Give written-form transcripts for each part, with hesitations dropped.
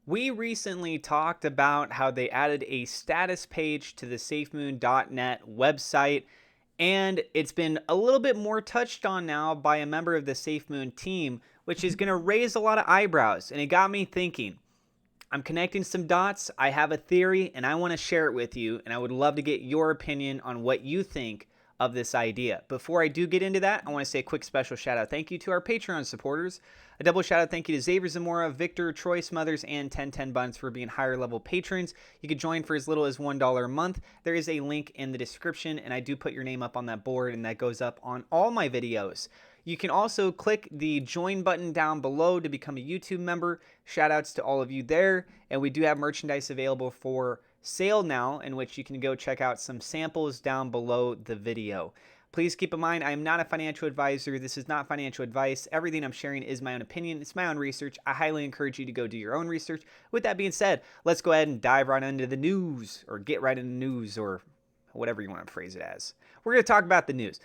We recently talked about how they added a status page to the SafeMoon.net website, and it's been a little bit more touched on now by a member of the SafeMoon team, which is going to raise a lot of eyebrows. And it got me thinking. I'm connecting some dots. I have a theory, and I want to share it with you, and I would love to get your opinion on what you think of this idea. Before I do get into that, I want to say a quick special shout out thank you to our Patreon supporters. A double shout out thank you to Xavier Zamora, Victor, Troy Smothers, and 1010 Buns for being higher level patrons. You could join for as little as $1 a month. There is a link in the description, and I do put your name up on that board, and that goes up on all my videos. You can also click the join button down below to become a YouTube member. Shout outs to all of you there. And we do have merchandise available for sale now, in which you can go check out some samples down below the video. Please keep in mind, I am not a financial advisor. This is not financial advice. Everything I'm sharing is my own opinion. It's my own research. I highly encourage you to go do your own research. With that being said, let's go ahead and dive right into the news, or get right into the news, or whatever you want to phrase it as. We're going to talk about the news.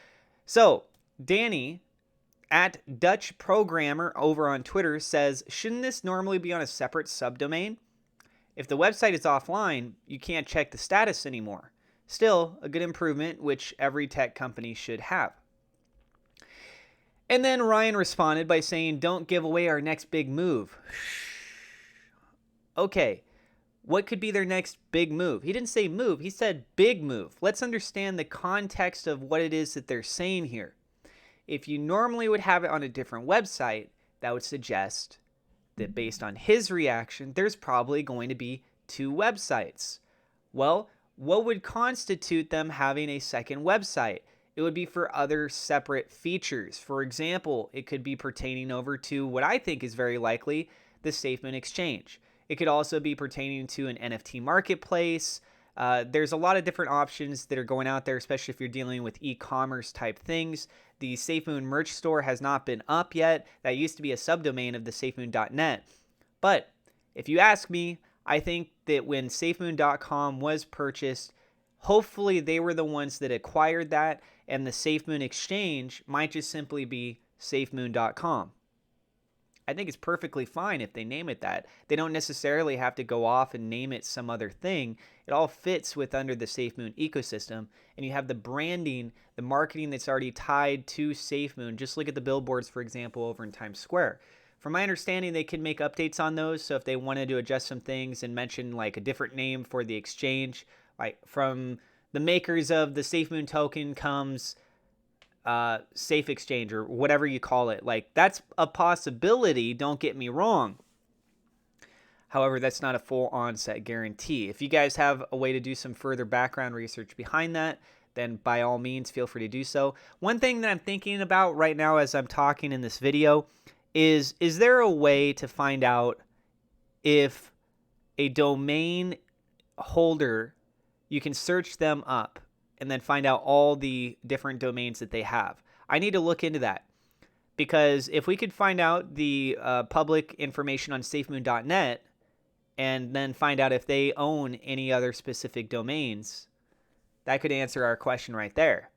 So, Danny at Dutch Programmer over on Twitter says, shouldn't this normally be on a separate subdomain? If the website is offline, you can't check the status anymore. Still, a good improvement, which every tech company should have. And then Ryan responded by saying, don't give away our next big move. Okay, what could be their next big move? He didn't say move, he said big move. Let's understand the context of what it is that they're saying here. If you normally would have it on a different website, that would suggest that based on his reaction, there's probably going to be two websites. Well, what would constitute them having a second website? It would be for other separate features. For example, it could be pertaining over to what I think is very likely, the SafeMoon exchange. It could also be pertaining to an NFT marketplace. There's a lot of different options that are going out there, especially if you're dealing with e-commerce type things. The SafeMoon merch store has not been up yet. That used to be a subdomain of the SafeMoon.net. But if you ask me, I think that when SafeMoon.com was purchased, hopefully they were the ones that acquired that, and the SafeMoon exchange might just simply be SafeMoon.com. I think it's perfectly fine if they name it that. They don't necessarily have to go off and name it some other thing. It all fits with under the SafeMoon ecosystem, and you have the branding, the marketing that's already tied to SafeMoon. Just look at the billboards, for example, over in Times Square. From my understanding, they can make updates on those, so if they wanted to adjust some things and mention like a different name for the exchange, like from the makers of the SafeMoon token comes Safe Exchange, or whatever you call it. Like, that's a possibility, don't get me wrong. However, that's not a full onset guarantee. If you guys have a way to do some further background research behind that, then by all means feel free to do so. One thing that I'm thinking about right now as I'm talking in this video is there a way to find out if a domain holder, you can search them up and then find out all the different domains that they have? I need to look into that, because if we could find out the public information on SafeMoon.net and then find out if they own any other specific domains, that could answer our question right there.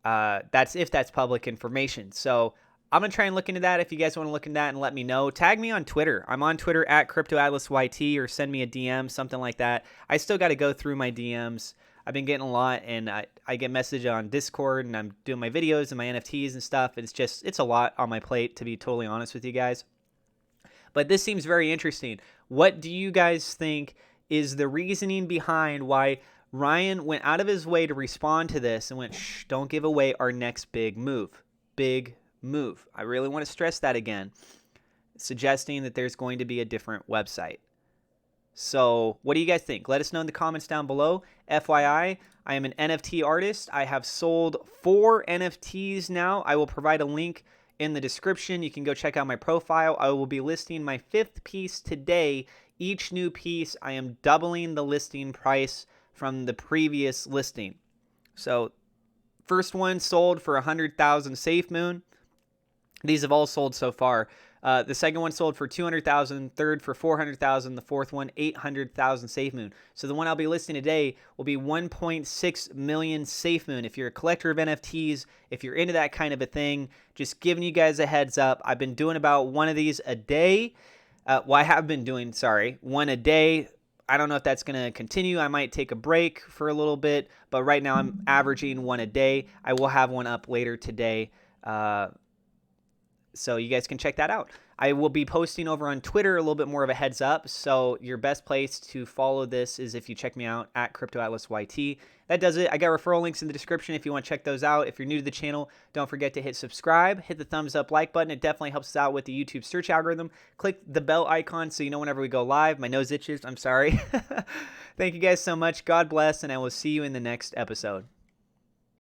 That's if that's public information. So I'm going to try and look into that. If you guys want to look into that and let me know, tag me on Twitter. I'm on Twitter at CryptoAtlasYT, or send me a DM, something like that. I still got to go through my DMs. I've been getting a lot, and I get message on Discord, and I'm doing my videos and my NFTs and stuff. It's a lot on my plate, to be totally honest with you guys. But this seems very interesting. What do you guys think is the reasoning behind why Ryan went out of his way to respond to this and went, shh, don't give away our next big move? Big move. I really want to stress that again, suggesting that there's going to be a different website. So what do you guys think? Let us know in the comments down below. FYI, I am an NFT artist. I have sold 4 NFTs now. I will provide a link in the description. You can go check out my profile. I will be listing my 5th piece today. Each new piece, I am doubling the listing price from the previous listing. So first one sold for 100,000 SafeMoon. These have all sold so far. The second one sold for 200,000, third for 400,000, the fourth one 800,000 SafeMoon. So the one I'll be listing today will be 1.6 million SafeMoon. If you're a collector of NFTs, if you're into that kind of a thing, just giving you guys a heads up. I've been doing about one of these a day. Well, I have been doing, one a day. I don't know if that's going to continue. I might take a break for a little bit, but right now I'm averaging one a day. I will have one up later today. So you guys can check that out. I will be posting over on Twitter a little bit more of a heads up. So your best place to follow this is if you check me out at CryptoAtlasYT. That does it. I got referral links in the description if you want to check those out. If you're new to the channel, don't forget to hit subscribe, hit the thumbs up like button. It definitely helps us out with the YouTube search algorithm. Click the bell icon so you know whenever we go live. My nose itches. I'm sorry. Thank you guys so much. God bless, and I will see you in the next episode.